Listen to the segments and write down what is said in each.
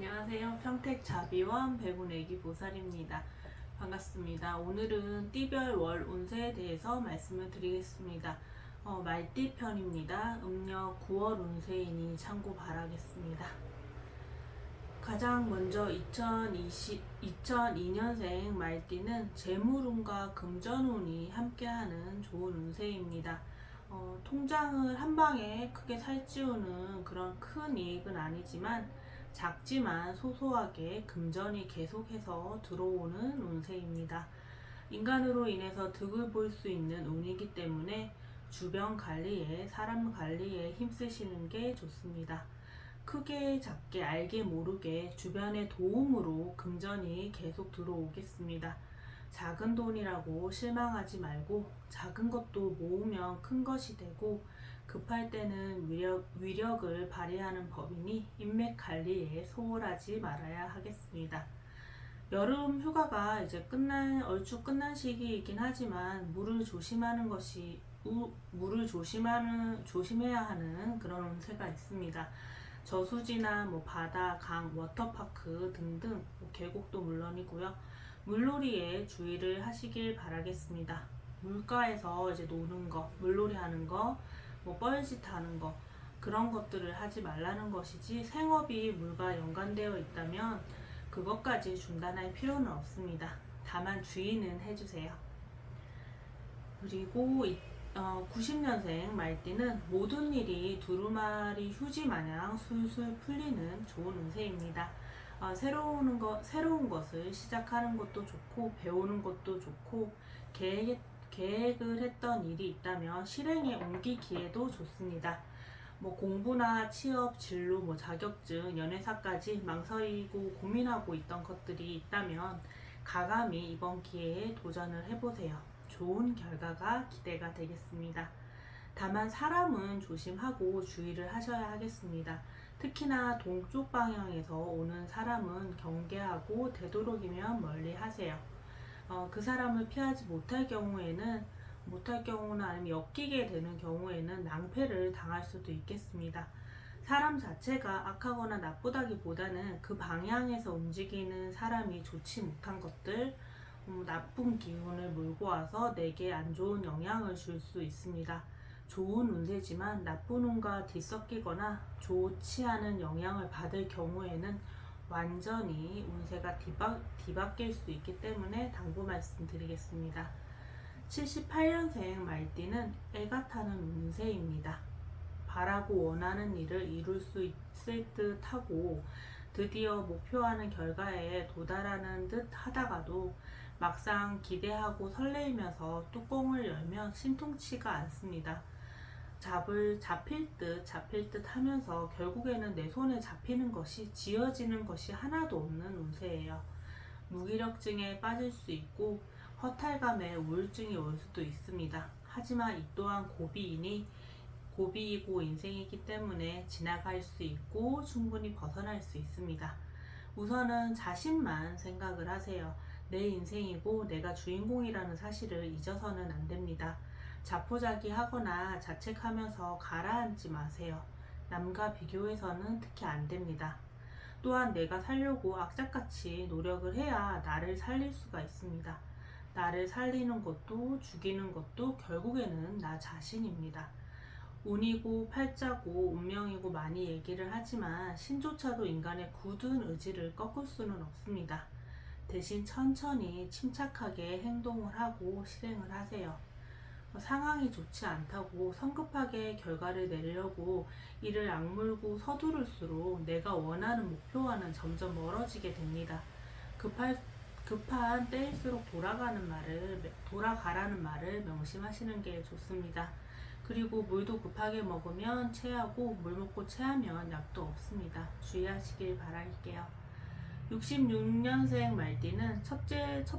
안녕하세요. 평택 자비원 배군 애기보살입니다. 반갑습니다. 오늘은 띠별 월 운세에 대해서 말씀을 드리겠습니다. 말띠 편입니다. 음력 9월 운세이니 참고 바라겠습니다. 가장 먼저 2002년생 말띠는 재물운과 금전운이 함께하는 좋은 운세입니다. 통장을 한 방에 크게 살찌우는 그런 큰 이익은 아니지만 작지만 소소하게 금전이 계속해서 들어오는 운세입니다. 인간으로 인해서 득을 볼 수 있는 운이기 때문에 주변 관리에, 사람 관리에 힘쓰시는 게 좋습니다. 크게 작게 알게 모르게 주변의 도움으로 금전이 계속 들어오겠습니다. 작은 돈이라고 실망하지 말고 작은 것도 모으면 큰 것이 되고 급할 때는 위력을 발휘하는 법이니 인맥 관리에 소홀하지 말아야 하겠습니다. 여름 휴가가 이제 얼추 끝난 시기이긴 하지만 물을 조심해야 하는 그런 운세가 있습니다. 저수지나 바다, 강, 워터파크 등등 계곡도 물론이고요. 물놀이에 주의를 하시길 바라겠습니다. 물가에서 이제 노는 거, 물놀이 하는 거, 뻘짓 하는 거 그런 것들을 하지 말라는 것이지 생업이 물과 연관되어 있다면 그것까지 중단할 필요는 없습니다. 다만 주의는 해주세요. 그리고 90년생 말띠는 모든 일이 두루마리 휴지 마냥 술술 풀리는 좋은 운세입니다. 새로운 것을 시작하는 것도 좋고 배우는 것도 좋고 계획을 했던 일이 있다면 실행에 옮기기에도 좋습니다. 공부나 취업, 진로, 자격증, 연애사까지 망설이고 고민하고 있던 것들이 있다면 가감히 이번 기회에 도전을 해보세요. 좋은 결과가 기대가 되겠습니다. 다만 사람은 조심하고 주의를 하셔야 하겠습니다. 특히나 동쪽 방향에서 오는 사람은 경계하고 되도록이면 멀리 하세요. 그 사람을 피하지 못할 경우나 아니면 엮이게 되는 경우에는 낭패를 당할 수도 있겠습니다. 사람 자체가 악하거나 나쁘다기보다는 그 방향에서 움직이는 사람이 좋지 못한 것들, 나쁜 기운을 몰고 와서 내게 안 좋은 영향을 줄 수 있습니다. 좋은 운세지만 나쁜 운과 뒤섞이거나 좋지 않은 영향을 받을 경우에는 완전히 운세가 뒤바뀔 수 있기 때문에 당부 말씀드리겠습니다. 78년생 말띠는 애가 타는 운세입니다. 바라고 원하는 일을 이룰 수 있을 듯 하고 드디어 목표하는 결과에 도달하는 듯 하다가도 막상 기대하고 설레이면서 뚜껑을 열면 신통치가 않습니다. 잡힐 듯 하면서 결국에는 내 손에 잡히는 것이 지어지는 것이 하나도 없는 운세예요. 무기력증에 빠질 수 있고 허탈감에 우울증이 올 수도 있습니다. 하지만 이 또한 고비이고 인생이기 때문에 지나갈 수 있고 충분히 벗어날 수 있습니다. 우선은 자신만 생각을 하세요. 내 인생이고 내가 주인공이라는 사실을 잊어서는 안 됩니다. 자포자기하거나 자책하면서 가라앉지 마세요. 남과 비교해서는 특히 안 됩니다. 또한 내가 살려고 악착같이 노력을 해야 나를 살릴 수가 있습니다. 나를 살리는 것도 죽이는 것도 결국에는 나 자신입니다. 운이고 팔자고 운명이고 많이 얘기를 하지만 신조차도 인간의 굳은 의지를 꺾을 수는 없습니다. 대신 천천히 침착하게 행동을 하고 실행을 하세요. 상황이 좋지 않다고 성급하게 결과를 내려고 이를 악물고 서두를수록 내가 원하는 목표와는 점점 멀어지게 됩니다. 급한 때일수록 돌아가라는 말을 명심하시는 게 좋습니다. 그리고 물도 급하게 먹으면 체하고 물 먹고 체하면 약도 없습니다. 주의하시길 바랄게요. 66년생 말띠는 첫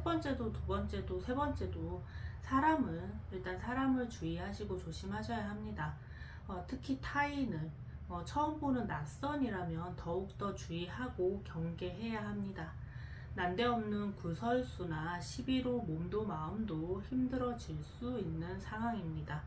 번째도 두 번째도 세 번째도 사람을 주의하시고 조심하셔야 합니다. 특히 타인을 처음 보는 낯선이라면 더욱더 주의하고 경계해야 합니다. 난데없는 구설수나 시비로 몸도 마음도 힘들어질 수 있는 상황입니다.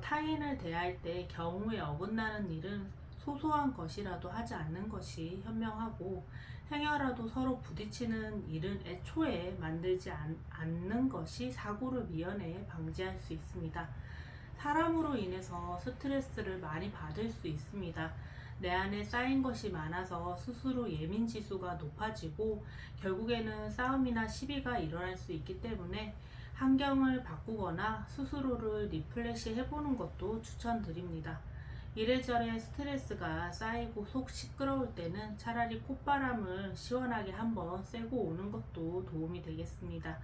타인을 대할 때 경우에 어긋나는 일은 소소한 것이라도 하지 않는 것이 현명하고, 행여라도 서로 부딪히는 일은 애초에 만들지 않는 것이 사고를 미연에 방지할 수 있습니다. 사람으로 인해서 스트레스를 많이 받을 수 있습니다. 내 안에 쌓인 것이 많아서 스스로 예민 지수가 높아지고 결국에는 싸움이나 시비가 일어날 수 있기 때문에 환경을 바꾸거나 스스로를 리플레시 해보는 것도 추천드립니다. 이래저래 스트레스가 쌓이고 속 시끄러울 때는 차라리 콧바람을 시원하게 한번 쐬고 오는 것도 도움이 되겠습니다.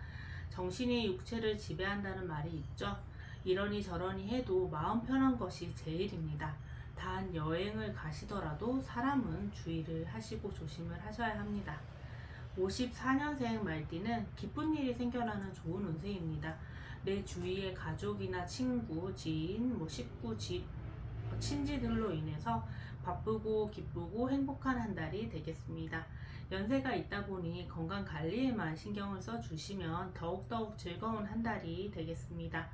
정신이 육체를 지배한다는 말이 있죠. 이러니 저러니 해도 마음 편한 것이 제일입니다. 단 여행을 가시더라도 사람은 주의를 하시고 조심을 하셔야 합니다. 54년생 말띠는 기쁜 일이 생겨나는 좋은 운세입니다. 내 주위의 가족이나 친구, 지인, 식구, 친지들로 인해서 바쁘고 기쁘고 행복한 한 달이 되겠습니다. 연세가 있다 보니 건강 관리에만 신경을 써주시면 더욱더욱 즐거운 한 달이 되겠습니다.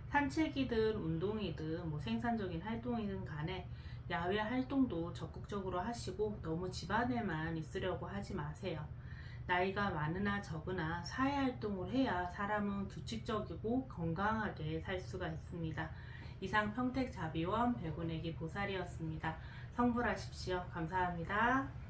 산책이든 운동이든 생산적인 활동이든 간에 야외 활동도 적극적으로 하시고 너무 집안에만 있으려고 하지 마세요. 나이가 많으나 적으나 사회활동을 해야 사람은 규칙적이고 건강하게 살 수가 있습니다. 이상 평택자비원 백운애기 보살이었습니다. 성불하십시오. 감사합니다.